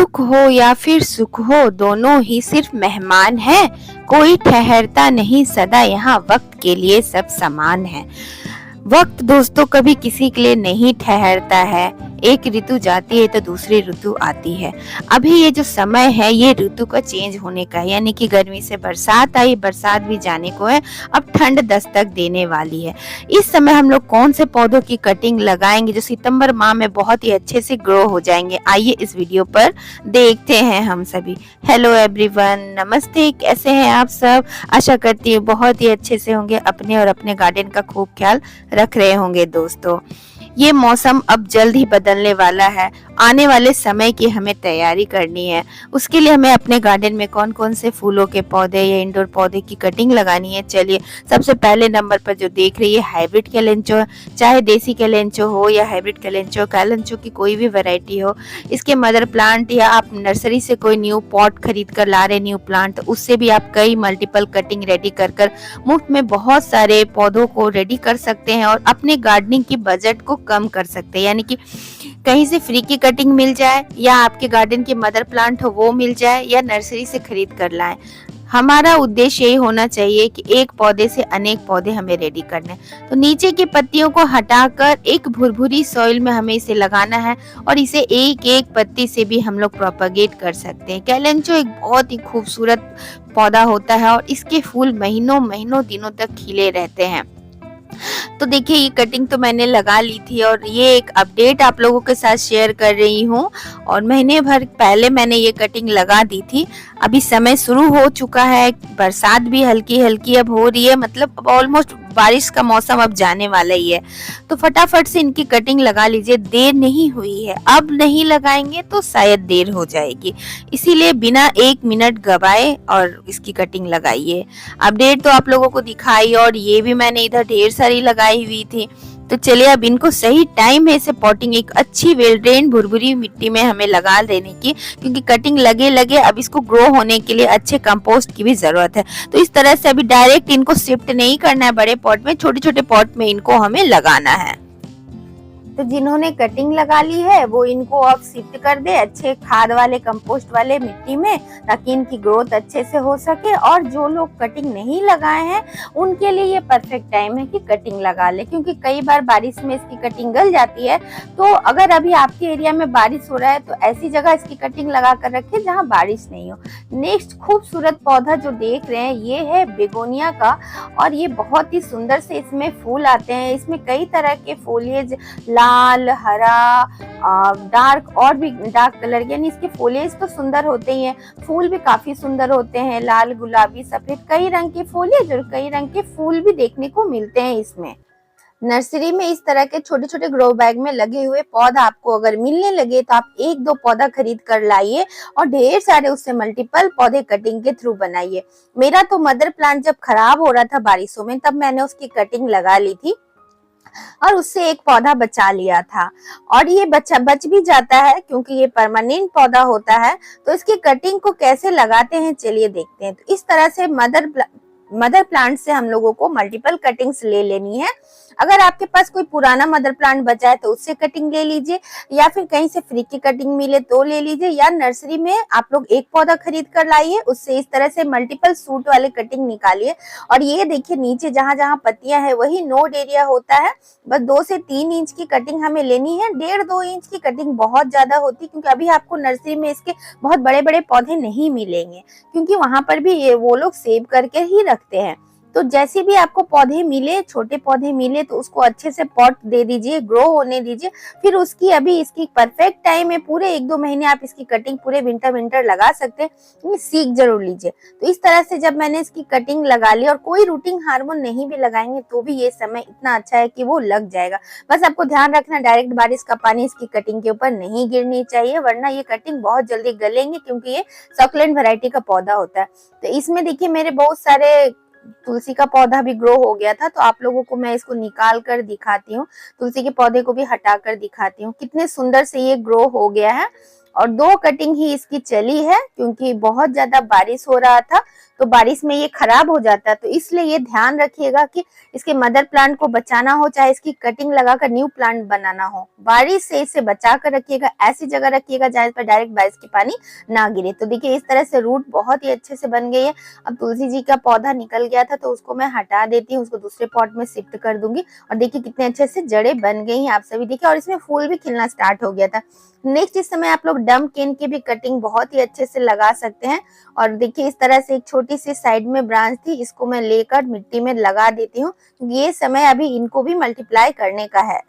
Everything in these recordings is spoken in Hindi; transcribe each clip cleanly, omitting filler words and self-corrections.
दुख हो या फिर सुख हो, दोनों ही सिर्फ मेहमान हैं। कोई ठहरता नहीं सदा यहाँ, वक्त के लिए सब समान है। वक्त दोस्तों कभी किसी के लिए नहीं ठहरता है। एक ऋतु जाती है तो दूसरी ऋतु आती है। अभी ये जो समय है ये ऋतु का चेंज होने का है, यानी कि गर्मी से बरसात आई, बरसात भी जाने को है, अब ठंड दस्तक देने वाली है। इस समय हम लोग कौन से पौधों की कटिंग लगाएंगे जो सितंबर माह में बहुत ही अच्छे से ग्रो हो जाएंगे, आइए इस वीडियो पर देखते हैं हम सभी। हेलो एवरीवन, नमस्ते, कैसे हैं आप सब? आशा करती हूँ बहुत ही अच्छे से होंगे, अपने और अपने गार्डन का खूब ख्याल रख रहे होंगे। दोस्तों ये मौसम अब जल्द ही बदलने वाला है, आने वाले समय की हमें तैयारी करनी है। उसके लिए हमें अपने गार्डन में कौन कौन से फूलों के पौधे या इंडोर पौधे की कटिंग लगानी है। चलिए, सबसे पहले नंबर पर जो देख रही है हाइब्रिड कैलेंचो, चाहे देसी कैलेंचो हो या हाइब्रिड कैलेंचो, कैलेंचो की कोई भी वैरायटी हो, इसके मदर प्लांट या आप नर्सरी से कोई न्यू पॉट खरीद कर ला रहे न्यू प्लांट, उससे भी आप कई मल्टीपल कटिंग रेडी कर मुफ्त में बहुत सारे पौधों को रेडी कर सकते हैं और अपने गार्डनिंग की बजट को कम कर सकते हैं। यानी कि कहीं से फ्री की कटिंग मिल जाए या आपके गार्डन के मदर प्लांट हो वो मिल जाए या नर्सरी से खरीद कर लाएं। हमारा उद्देश्य यही होना चाहिए कि एक पौधे से अनेक पौधे हमें रेडी करने। तो नीचे की पत्तियों को हटाकर एक भुरभुरी सॉइल में हमें इसे लगाना है और इसे एक एक पत्ती से भी हम लोग प्रोपगेट कर सकते हैं। कैलेंचो एक बहुत ही खूबसूरत पौधा होता है और इसके फूल महीनों महीनों दिनों तक खिले रहते हैं। तो देखिए, ये कटिंग तो मैंने लगा ली थी और ये एक अपडेट आप लोगों के साथ शेयर कर रही हूँ। और महीने भर पहले मैंने ये कटिंग लगा दी थी। अभी समय शुरू हो चुका है, बरसात भी हल्की हल्की अब हो रही है, मतलब अब ऑलमोस्ट बारिश का मौसम अब जाने वाला ही है। तो फटाफट से इनकी कटिंग लगा लीजिए, देर नहीं हुई है। अब नहीं लगाएंगे तो शायद देर हो जाएगी, इसीलिए बिना एक मिनट गवाए और इसकी कटिंग लगाइए। अपडेट तो आप लोगों को दिखाई और ये भी मैंने इधर ढेर सारी लगाई हुई थी। तो चलिए, अब इनको सही टाइम है इसे पॉटिंग एक अच्छी वेल ड्रेन भुरभुरी मिट्टी में हमें लगा देने की, क्योंकि कटिंग लगे लगे अब इसको ग्रो होने के लिए अच्छे कंपोस्ट की भी जरूरत है। तो इस तरह से अभी डायरेक्ट इनको शिफ्ट नहीं करना है बड़े पॉट में, छोटे छोटे पॉट में इनको हमें लगाना है। तो जिन्होंने कटिंग लगा ली है वो इनको अब शिफ्ट कर दे अच्छे खाद वाले कंपोस्ट वाले मिट्टी में, ताकि इनकी ग्रोथ अच्छे से हो सके। और जो लोग कटिंग नहीं लगाए हैं उनके लिए ये परफेक्ट टाइम है कि कटिंग लगा ले, क्योंकि कई बार बारिश में इसकी कटिंग गल जाती है। तो अगर अभी आपके एरिया में बारिश हो रहा है तो ऐसी जगह इसकी कटिंग लगा कर रखे जहाँ बारिश नहीं हो। नेक्स्ट खूबसूरत पौधा जो देख रहे हैं ये है बेगोनिया का, और ये बहुत ही सुंदर से इसमें फूल आते हैं। इसमें कई तरह के फोलिएज, लाल, हरा, डार्क और भी डार्क कलर, यानी इसके फोलिएज तो सुंदर होते ही हैं, फूल भी काफी सुंदर होते हैं, लाल, गुलाबी, सफेद, कई रंग के फोलिएज और कई रंग के फूल भी देखने को मिलते हैं इसमें। नर्सरी में इस तरह के छोटे छोटे ग्रो बैग में लगे हुए पौधा आपको अगर मिलने लगे तो आप एक दो पौधा खरीद कर लाइए और ढेर सारे उससे मल्टीपल पौधे कटिंग के थ्रू बनाइए। मेरा तो मदर प्लांट जब खराब हो रहा था बारिशों में, तब मैंने उसकी कटिंग लगा ली थी और उससे एक पौधा बचा लिया था। और ये बच भी जाता है क्योंकि ये परमानेंट पौधा होता है। तो इसकी कटिंग को कैसे लगाते हैं चलिए देखते हैं। तो इस तरह से मदर प्लांट से हम लोगों को मल्टीपल कटिंग्स ले लेनी है। अगर आपके पास कोई पुराना मदर प्लांट बचा है तो उससे कटिंग ले लीजिए, या फिर कहीं से फ्री की कटिंग मिले तो ले लीजिए, या नर्सरी में आप लोग एक पौधा खरीद कर लाइए, उससे इस तरह से मल्टीपल सूट वाले कटिंग निकालिए। और ये देखिए, नीचे जहां जहां पत्तियां है वही नोड एरिया होता है। बस 2 से 3 इंच की कटिंग हमें लेनी है, 1.5-2 इंच की कटिंग बहुत ज्यादा होती, क्योंकि अभी आपको नर्सरी में इसके बहुत बड़े बड़े पौधे नहीं मिलेंगे, क्योंकि वहां पर भी ये वो लोग सेव करके ही रखते हैं। तो जैसे भी आपको पौधे मिले, छोटे पौधे मिले, तो उसको अच्छे से पॉट दे दीजिए, ग्रो होने दीजिए। फिर उसकी अभी इसकी परफेक्ट टाइम है, पूरे 1-2 महीने आप इसकी कटिंग पूरे विंटर लगा सकते हैं। सीख जरूर लीजिए। तो इस तरह से जब मैंने इसकी कटिंग लगा ली, और कोई रूटिंग हार्मोन नहीं भी लगाएंगे तो भी ये समय इतना अच्छा है कि वो लग जाएगा। बस आपको ध्यान रखना, डायरेक्ट बारिश का पानी इसकी कटिंग के ऊपर नहीं गिरनी चाहिए, वरना ये कटिंग बहुत जल्दी गलेंगे, क्योंकि ये सक्लेंट वैरायटी का पौधा होता है। तो इसमें देखिए, मेरे बहुत सारे तुलसी का पौधा भी ग्रो हो गया था, तो आप लोगों को मैं इसको निकाल कर दिखाती हूँ, तुलसी के पौधे को भी हटा कर दिखाती हूँ, कितने सुंदर से ये ग्रो हो गया है। और 2 कटिंग ही इसकी चली है, क्योंकि बहुत ज्यादा बारिश हो रहा था, तो बारिश में ये खराब हो जाता है। तो इसलिए ये ध्यान रखिएगा कि इसके मदर प्लांट को बचाना हो, चाहे इसकी कटिंग लगाकर न्यू प्लांट बनाना हो, बारिश से इसे बचा कर रखिएगा। ऐसी जगह रखिएगा जहाँ पर डायरेक्ट बारिश की पानी ना गिरे। तो देखिए इस तरह से रूट बहुत ही अच्छे से बन गई है। अब तुलसी जी का पौधा निकल गया था तो उसको मैं हटा देती हूँ, उसको दूसरे पॉट में शिफ्ट कर दूंगी। और देखिए कितने अच्छे से जड़ें बन गई हैं आप सभी देखिए, और इसमें फूल भी खिलना स्टार्ट हो गया था। नेक्स्ट इस समय आप लोग डम केन की भी कटिंग बहुत ही अच्छे से लगा सकते हैं। और देखिए इस तरह से एक छोटी सी साइड में ब्रांच थी, इसको मैं लेकर मिट्टी में लगा देती हूँ। ये समय अभी इनको भी मल्टीप्लाई करने का है,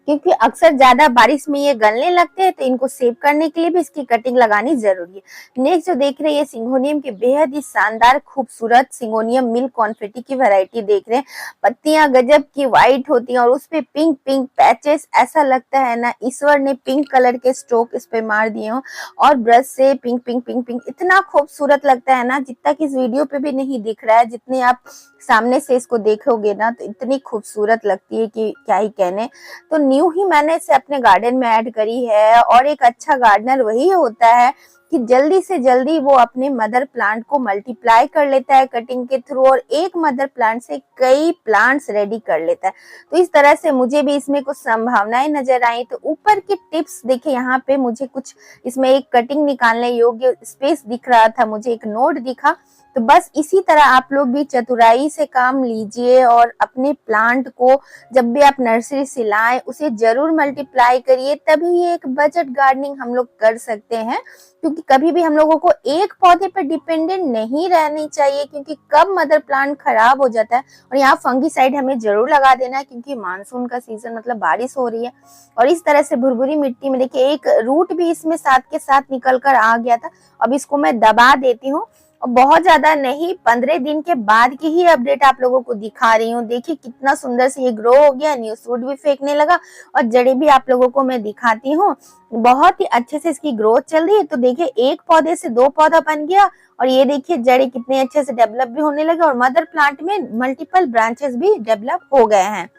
क्योंकि अक्सर ज्यादा बारिश में ये गलने लगते हैं, तो इनको सेव करने के लिए भी इसकी कटिंग लगानी जरूरी है। नेक्स्ट जो देख रहे हैं ये सिंगोनियम की बेहद ही शानदार खूबसूरत सिंगोनियम मिल्क कॉन्फेटी की वैरायटी देख रहे हैं। पत्तियां गजब की व्हाइट होती हैं और उस पे पिंक पिंक पैचेस, ऐसा लगता है ना ईश्वर ने पिंक कलर के स्ट्रोक इस पे मार दिए हो और ब्रश से पिंक पिंक पिंक पिंक, इतना खूबसूरत लगता है ना, जितना कि इस वीडियो पे भी नहीं दिख रहा है। जितने आप सामने से इसको देखोगे ना तो इतनी खूबसूरत लगती है कि क्या ही कहने। तो न्यू ही मैंने इसे अपने गार्डन में ऐड करी है। और एक अच्छा गार्डनर वही होता है कि जल्दी से जल्दी वो अपने मदर प्लांट को मल्टीप्लाई कर लेता है कटिंग के थ्रू, और एक मदर प्लांट से कई प्लांट्स रेडी कर लेता है। तो इस तरह से मुझे भी इसमें कुछ संभावनाएं नजर आई। तो ऊपर की टिप्स देखिए, यहाँ पे मुझे कुछ इसमें एक कटिंग निकालने योग्य स्पेस दिख रहा था, मुझे एक नोड दिखा। तो बस इसी तरह आप लोग भी चतुराई से काम लीजिए और अपने प्लांट को जब भी आप नर्सरी से लाएं उसे जरूर मल्टीप्लाई करिए, तभी ये एक बजट गार्डनिंग हम लोग कर सकते हैं। क्योंकि कभी भी हम लोगों को एक पौधे पर डिपेंडेंट नहीं रहनी चाहिए, क्योंकि कब मदर प्लांट खराब हो जाता है। और यहाँ फंगीसाइड हमें जरूर लगा देना है, क्योंकि मानसून का सीजन मतलब बारिश हो रही है। और इस तरह से भुरभुरी मिट्टी में देखिए एक रूट भी इसमें साथ के साथ निकल कर आ गया था। अब इसको मैं दबा देती हूँ, और बहुत ज्यादा नहीं, 15 दिन के बाद की ही अपडेट आप लोगों को दिखा रही हूँ। देखिए कितना सुंदर से ये ग्रो हो गया, न्यू सूट भी फेंकने लगा और जड़ें भी आप लोगों को मैं दिखाती हूँ। बहुत ही अच्छे से इसकी ग्रोथ चल रही है। तो देखिए एक पौधे से 2 पौधा बन गया, और ये देखिए जड़ें कितने अच्छे से डेवलप भी होने लगे, और मदर प्लांट में मल्टीपल ब्रांचेस भी डेवलप हो गए हैं।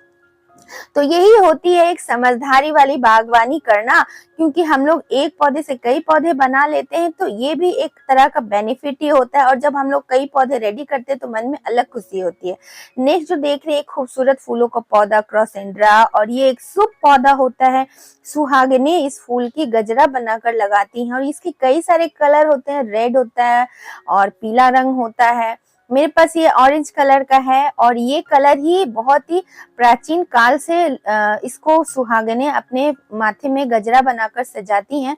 तो यही होती है एक समझदारी वाली बागवानी करना, क्योंकि हम लोग एक पौधे से कई पौधे बना लेते हैं, तो ये भी एक तरह का बेनिफिट ही होता है। और जब हम लोग कई पौधे रेडी करते हैं तो मन में अलग खुशी होती है। नेक्स्ट जो देख रहे हैं खूबसूरत फूलों का पौधा क्रॉसेंड्रा, और ये एक शुभ पौधा होता है। सुहागिनी इस फूल की गजरा बनाकर लगाती हैं, और इसके कई सारे कलर होते हैं, रेड होता है और पीला रंग होता है। मेरे पास ये ऑरेंज कलर का है, और ये कलर ही बहुत ही प्राचीन काल से इसको सुहागनें अपने माथे में गजरा बनाकर सजाती हैं,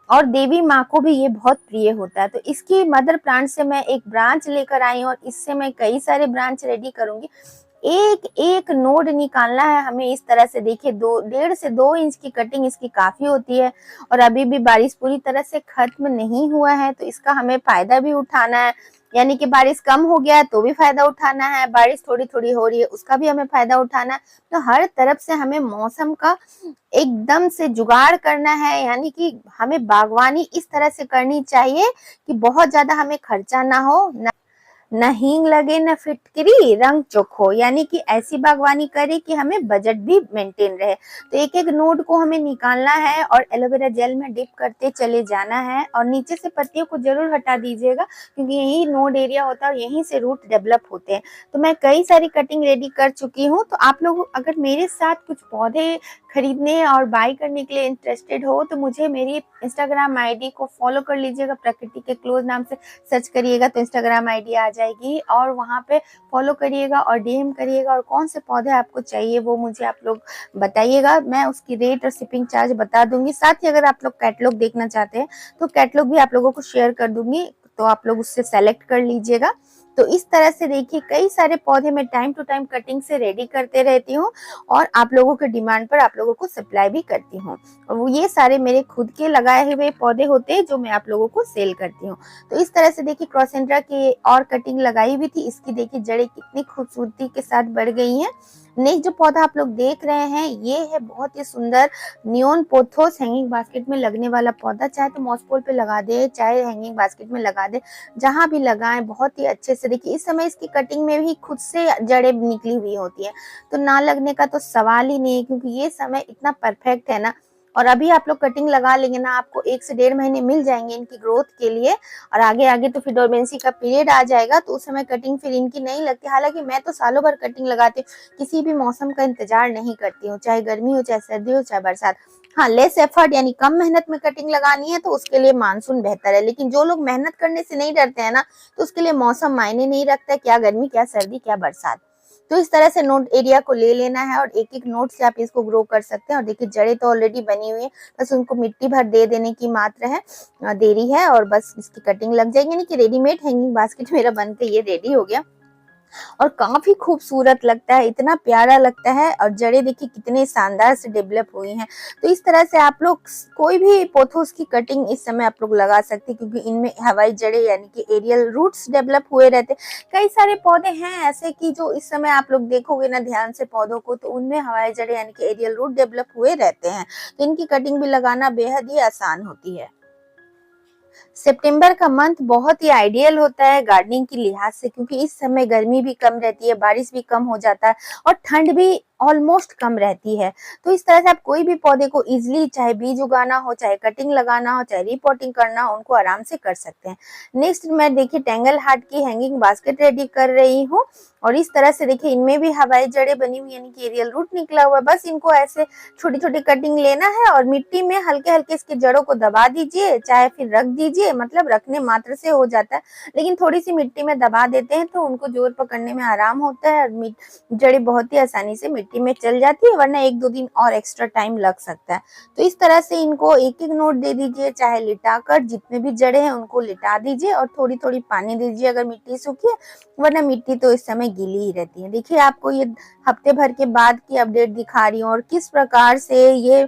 और देवी माँ को भी ये बहुत प्रिय होता है। तो इसकी मदर प्लांट से मैं एक ब्रांच लेकर आई हूँ, और इससे मैं कई सारे ब्रांच रेडी करूंगी। एक एक नोड निकालना है हमें इस तरह से। देखिए 1.5 से 2 इंच की कटिंग इसकी काफी होती है, और अभी भी बारिश पूरी तरह से खत्म नहीं हुआ है, तो इसका हमें फायदा भी उठाना है। यानी कि बारिश कम हो गया है तो भी फायदा उठाना है, बारिश थोड़ी थोड़ी हो रही है उसका भी हमें फायदा उठाना है। तो हर तरफ से हमें मौसम का एकदम से जुगाड़ करना है। यानी कि हमें बागवानी इस तरह से करनी चाहिए कि बहुत ज्यादा हमें खर्चा ना हो, न हींग लगे न फिटकरी रंग चोखो। यानी कि ऐसी बागवानी करे कि हमें बजट भी मेंटेन रहे। तो एक एक नोड को हमें निकालना है और एलोवेरा जेल में डिप करते चले जाना है, और नीचे से पत्तियों को जरूर हटा दीजिएगा, क्योंकि यही नोड एरिया होता है और यहीं से रूट डेवलप होते हैं। तो मैं कई सारी कटिंग रेडी कर चुकी हूँ। तो आप लोग अगर मेरे साथ कुछ पौधे खरीदने और बाई करने के लिए इंटरेस्टेड हो तो मुझे मेरी इंस्टाग्राम आईडी को फॉलो कर लीजिएगा। प्रकृति के क्लोज नाम से सर्च करिएगा तो इंस्टाग्राम आईडी आ जाएगी, और वहाँ पे फॉलो करिएगा और डीएम करिएगा, और कौन से पौधे आपको चाहिए वो मुझे आप लोग बताइएगा। मैं उसकी रेट और शिपिंग चार्ज बता दूंगी। साथ ही अगर आप लोग कैटलॉग देखना चाहते हैं तो कैटलॉग भी आप लोगों को शेयर कर दूंगी, तो आप लोग उससे सेलेक्ट कर लीजिएगा। तो इस तरह से देखिए कई सारे पौधे मैं टाइम टू टाइम कटिंग से रेडी करते रहती हूँ, और आप लोगों के डिमांड पर आप लोगों को सप्लाई भी करती हूँ। और वो ये सारे मेरे खुद के लगाए हुए पौधे होते हैं जो मैं आप लोगों को सेल करती हूँ। तो इस तरह से देखिए क्रॉसेंड्रा की और कटिंग लगाई हुई थी, इसकी देखिए जड़ें कितनी खूबसूरती के साथ बढ़ गई हैं। नेक्स्ट जो पौधा आप लोग देख रहे हैं ये है बहुत ही सुंदर नियोन पोथोस, हैंगिंग बास्केट में लगने वाला पौधा। चाहे तो मॉसपोल पे लगा दे, चाहे हैंगिंग बास्केट में लगा दे, जहां भी लगाएं बहुत ही अच्छे से। देखिए इस समय इसकी कटिंग में भी खुद से जड़ें निकली हुई होती है, तो ना लगने का तो सवाल ही नहीं है, क्योंकि ये समय इतना परफेक्ट है ना। और अभी आप लोग कटिंग लगा लेंगे ना, आपको 1 से 1.5 महीने मिल जाएंगे इनकी ग्रोथ के लिए। और आगे आगे तो फिर डोरमेंसी का पीरियड आ जाएगा, तो उस समय कटिंग फिर इनकी नहीं लगती। हालांकि मैं तो सालों भर कटिंग लगाती हूँ, किसी भी मौसम का इंतजार नहीं करती हूँ, चाहे गर्मी हो, चाहे सर्दी हो, चाहे बरसात। हाँ, लेस एफर्ट यानी कम मेहनत में कटिंग लगानी है तो उसके लिए मानसून बेहतर है। लेकिन जो लोग मेहनत करने से नहीं डरते हैं ना, तो उसके लिए मौसम मायने नहीं रखता है, क्या गर्मी, क्या सर्दी, क्या बरसात। तो इस तरह से नोट एरिया को ले लेना है और एक एक नोट से आप इसको ग्रो कर सकते हैं। और देखिए जड़ें तो ऑलरेडी बनी हुई है, बस उनको मिट्टी भर दे देने की मात्र है, देरी है, और बस इसकी कटिंग लग जाएगी। यानी कि रेडीमेड हैंगिंग बास्केट मेरा बन के ये रेडी हो गया और काफी खूबसूरत लगता है, इतना प्यारा लगता है। और जड़ें देखिए कितने शानदार से डेवलप हुई हैं। तो इस तरह से आप लोग कोई भी पोथोस की कटिंग इस समय आप लोग लगा सकते हैं, क्योंकि इनमें हवाई जड़ें यानी कि एरियल रूट्स डेवलप हुए रहते हैं। कई सारे पौधे हैं ऐसे कि जो इस समय आप लोग देखोगे ना ध्यान से पौधों को, तो उनमें हवाई जड़ें यानी कि एरियल रूट डेवलप हुए रहते हैं। तो इनकी कटिंग भी लगाना बेहद ही आसान होती है। सितंबर का मंथ बहुत ही आइडियल होता है गार्डनिंग की लिहाज से, क्योंकि इस समय गर्मी भी कम रहती है, बारिश भी कम हो जाता है और ठंड भी ऑलमोस्ट कम रहती है। तो इस तरह से आप कोई भी पौधे को इजीली, चाहे बीज उगाना हो, चाहे कटिंग लगाना हो, चाहे रिपोर्टिंग करना हो, उनको आराम से कर सकते हैं। नेक्स्ट मैं देखिए टेंगल हार्ट की हैंगिंग बास्केट रेडी कर रही हूँ। और इस तरह से देखिए इनमें भी हवाई जड़ें बनी हुई यानी कि एरियल रूट निकला हुआ है। बस इनको ऐसे छोटी छोटी कटिंग लेना है और मिट्टी में हल्के हल्के इसकी जड़ों को दबा दीजिए, चाहे फिर रख दीजिए, मतलब रखने मात्र से हो जाता है, लेकिन थोड़ी सी मिट्टी में दबा देते हैं तो उनको जोर पकड़ने में आराम होता है और जड़ें बहुत ही आसानी से मिट्टी में चल जाती है, वरना 1-2 दिन और एक्स्ट्रा टाइम लग सकता है। तो इस तरह से इनको एक एक नोट दे दीजिए, चाहे लिटाकर, जितने भी जड़ें हैं उनको लिटा दीजिए और थोड़ी थोड़ी पानी दीजिए अगर मिट्टी सूखी है, वरना मिट्टी तो इस समय गीली ही रहती है। देखिए आपको ये हफ्ते भर के बाद की अपडेट दिखा रही हूँ और किस प्रकार से ये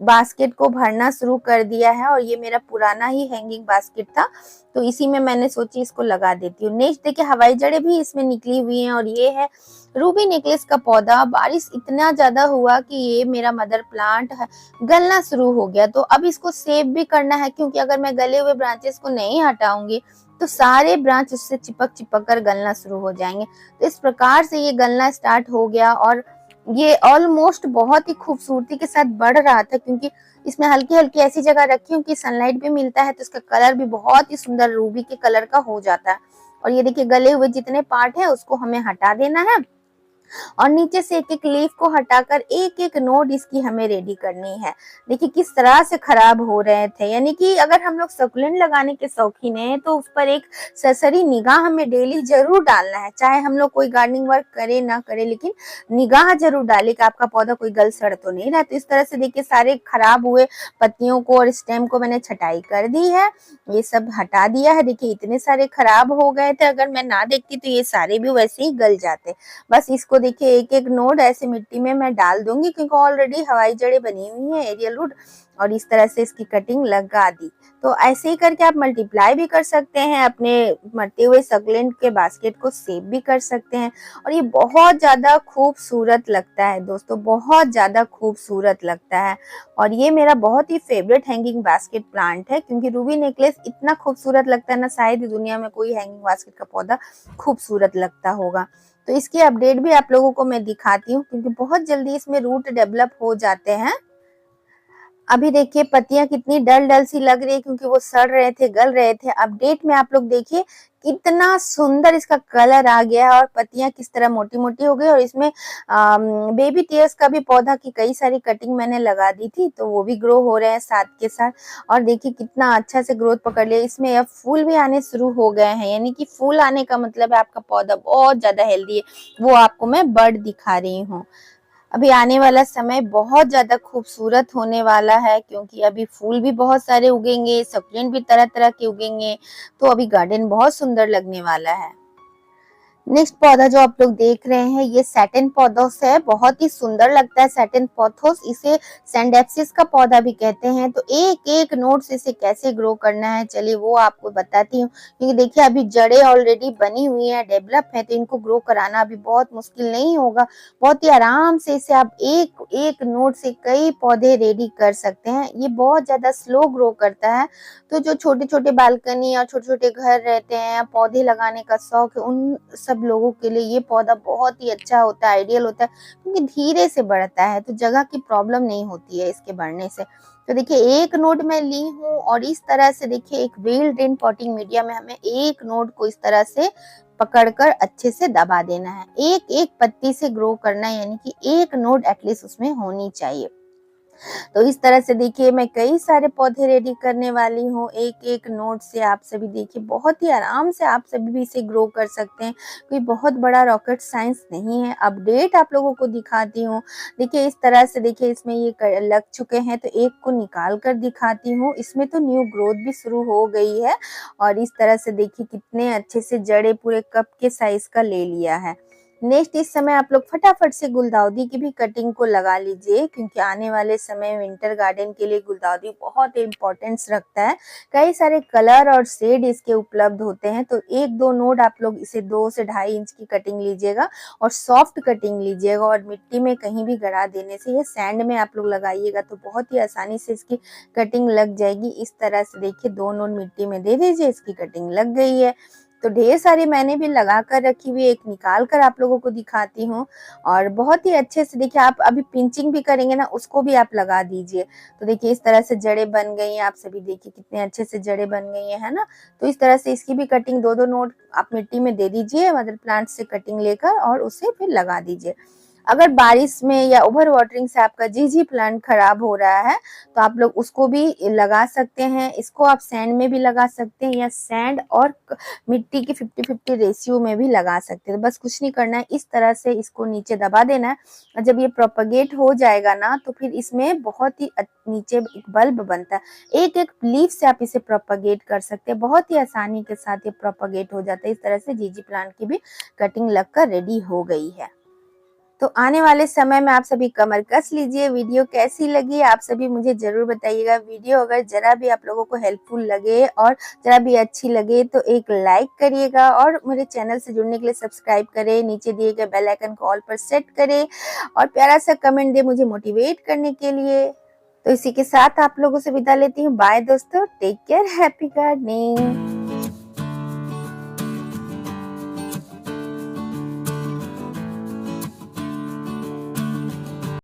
बास्केट को भरना शुरू कर दिया है। और ये मेरा पुराना ही हैंगिंग बास्केट था, तो इसी में मैंने सोची इसको लगा देती हूँ। नेक्स्ट देखिए हवाई जड़ें भी इसमें निकली हुई हैं और ये है रूबी नेकलेस का पौधा। बारिश इतना ज्यादा हुआ कि ये मेरा मदर प्लांट है गलना शुरू हो गया, तो अब इसको सेव भी करना है, क्योंकि अगर मैं गले हुए ब्रांचेस को नहीं हटाऊंगी तो सारे ब्रांच उससे चिपक चिपक कर गलना शुरू हो जाएंगे। तो इस प्रकार से ये गलना स्टार्ट हो गया और ये ऑलमोस्ट बहुत ही खूबसूरती के साथ बढ़ रहा था, क्योंकि इसमें हल्की हल्की ऐसी जगह रखी हूँ कि सनलाइट भी मिलता है, तो इसका कलर भी बहुत ही सुंदर रूबी के कलर का हो जाता है। और ये देखिए गले हुए जितने पार्ट है उसको हमें हटा देना है और नीचे से एक एक लीफ को हटाकर एक एक नोड इसकी हमें रेडी करनी है। देखिए किस तरह से खराब हो रहे थे, यानी कि अगर हम लोग सकुलेंट लगाने के शौकीन हैं तो उस पर एक सरसरी निगाह हमें डेली जरूर डालना है, चाहे हम लोग कोई गार्डनिंग वर्क करे ना करे, लेकिन निगाह जरूर डाले कि आपका पौधा कोई गल सड़ तो नहीं रहा। तो इस तरह से देखिए सारे खराब हुए पत्तियों को और स्टेम को मैंने छटाई कर दी है, ये सब हटा दिया है। देखिए इतने सारे खराब हो गए थे, अगर मैं ना देखती तो ये सारे भी वैसे ही गल जाते। बस इसको देखिए एक एक नोड ऐसे मिट्टी में मैं डाल दूंगी, क्योंकि ऑलरेडी हवाई जड़ें बनी हुई है एरियल रूट, और इस तरह से इसकी कटिंग लगा दी। तो ऐसे ही करके आप मल्टीप्लाई भी कर सकते हैं, अपने मरते हुए सकुलेंट के बास्केट को सेव भी कर सकते हैं। और ये बहुत ज्यादा खूबसूरत लगता है दोस्तों, बहुत ज्यादा खूबसूरत लगता है। और ये मेरा बहुत ही फेवरेट हैंगिंग बास्केट प्लांट है, क्योंकि रूबी नेकलेस इतना खूबसूरत लगता है ना, शायद ही दुनिया में कोई हैंगिंग बास्केट का पौधा खूबसूरत लगता होगा। तो इसकी अपडेट भी आप लोगों को मैं दिखाती हूँ, क्योंकि बहुत जल्दी इसमें रूट डेवलप हो जाते हैं। अभी देखिए पत्तियां कितनी डल डल सी लग रही है, क्योंकि वो सड़ रहे थे, गल रहे थे। अपडेट में आप लोग देखिए कितना सुंदर इसका कलर आ गया और पत्तियां किस तरह मोटी मोटी हो गई। और इसमें बेबी टीयर्स का भी पौधा की कई सारी कटिंग मैंने लगा दी थी, तो वो भी ग्रो हो रहे हैं साथ के साथ। और देखिए कितना अच्छा से ग्रोथ पकड़ लिया। इसमें अब फूल भी आने शुरू हो गए हैं, यानी कि फूल आने का मतलब है आपका पौधा बहुत ज्यादा हेल्दी है। वो आपको मैं बर्ड दिखा रही हूँ। अभी आने वाला समय बहुत ज्यादा खूबसूरत होने वाला है, क्योंकि अभी फूल भी बहुत सारे उगेंगे, सकुलेंट भी तरह तरह के उगेंगे, तो अभी गार्डन बहुत सुंदर लगने वाला है। नेक्स्ट पौधा जो आप लोग देख रहे हैं ये सैटिन पोथोस है, बहुत ही सुंदर लगता है सैटिन पोथोस। इसे सैंडेप्सिस का पौधा भी कहते हैं। तो एक एक नोट से इसे कैसे ग्रो करना है चलिए वो आपको बताती हूँ, क्योंकि देखिए अभी जड़ें ऑलरेडी बनी हुई है, डेवलप है, तो इनको ग्रो कराना अभी बहुत मुश्किल नहीं होगा। बहुत ही आराम से इसे आप एक एक नोट से कई पौधे रेडी कर सकते हैं। ये बहुत ज्यादा स्लो ग्रो करता है, तो जो छोटे छोटे बालकनी और छोटे छोटे घर रहते हैं, पौधे लगाने का शौक है, उन सब सब लोगों के लिए ये पौधा बहुत ही अच्छा होता है, आइडियल होता है, क्योंकि धीरे से बढ़ता है तो जगह की प्रॉब्लम नहीं होती है इसके बढ़ने से। तो देखिए एक नोड मैं ली हूँ और इस तरह से देखिए एक वेल ड्रेन पॉटिंग मीडिया में हमें एक नोड को इस तरह से पकड़कर अच्छे से दबा देना है। एक एक पत्ती से ग्रो करना है, यानी कि एक नोड एटलीस्ट उसमें होनी चाहिए। तो इस तरह से देखिए मैं कई सारे पौधे रेडी करने वाली हूँ एक एक नोड से। आप सभी देखिए बहुत ही आराम से आप सभी भी इसे ग्रो कर सकते हैं, कोई बहुत बड़ा रॉकेट साइंस नहीं है। अपडेट आप लोगों को दिखाती हूँ। देखिए इस तरह से देखिए इसमें ये लग चुके हैं, तो एक को निकाल कर दिखाती हूँ। इसमें तो न्यू ग्रोथ भी शुरू हो गई है और इस तरह से देखिए कितने अच्छे से जड़े पूरे कप के साइज का ले लिया है। नेक्स्ट इस समय आप लोग फटाफट से गुलदाउदी की भी कटिंग को लगा लीजिए, क्योंकि आने वाले समय विंटर गार्डन के लिए गुलदाउदी बहुत इम्पोर्टेंस रखता है। कई सारे कलर और शेड इसके उपलब्ध होते हैं, तो एक दो नोड आप लोग इसे 2 से 2.5 इंच की कटिंग लीजिएगा और सॉफ्ट कटिंग लीजिएगा। और मिट्टी में कहीं भी गड़ा देने से, ये सैंड में आप लोग लगाइएगा तो बहुत ही आसानी से इसकी कटिंग लग जाएगी। इस तरह से देखिए 2 नोड मिट्टी में दे दीजिए, इसकी कटिंग लग गई है। तो ढेर सारी मैंने भी लगा कर रखी हुई, एक निकाल कर आप लोगों को दिखाती हूँ। और बहुत ही अच्छे से देखिए आप अभी पिंचिंग भी करेंगे ना, उसको भी आप लगा दीजिए। तो देखिए इस तरह से जड़ें बन गई हैं, आप सभी देखिए कितने अच्छे से जड़ें बन गई हैं, है ना। तो इस तरह से इसकी भी कटिंग 2-2 नोड आप मिट्टी में दे दीजिए, मदर प्लांट से कटिंग लेकर, और उसे फिर लगा दीजिए। अगर बारिश में या ओवर वाटरिंग से आपका जी प्लांट खराब हो रहा है तो आप लोग उसको भी लगा सकते हैं। इसको आप सैंड में भी लगा सकते हैं या सैंड और मिट्टी की 50-50 रेशियो में भी लगा सकते हैं। बस कुछ नहीं करना है, इस तरह से इसको नीचे दबा देना है। और जब ये प्रोपगेट हो जाएगा ना, तो फिर इसमें बहुत ही नीचे एक बल्ब बनता है। एक एक लीफ से आप इसे प्रोपगेट कर सकते हैं, बहुत ही आसानी के साथ ये प्रोपगेट हो जाता है। इस तरह से जी प्लांट की भी कटिंग लगकर रेडी हो गई है। तो आने वाले समय में आप सभी कमर कस लीजिए। वीडियो कैसी लगी आप सभी मुझे जरूर बताइएगा। वीडियो अगर जरा भी आप लोगों को हेल्पफुल लगे और जरा भी अच्छी लगे तो एक लाइक करिएगा, और मेरे चैनल से जुड़ने के लिए सब्सक्राइब करें, नीचे दिए गए बेल आइकन को ऑल पर सेट करें और प्यारा सा कमेंट दे मुझे मोटिवेट करने के लिए। तो इसी के साथ आप लोगों से विदा लेती हूँ। बाय दोस्तों, टेक केयर, हैप्पी गार्डनिंग।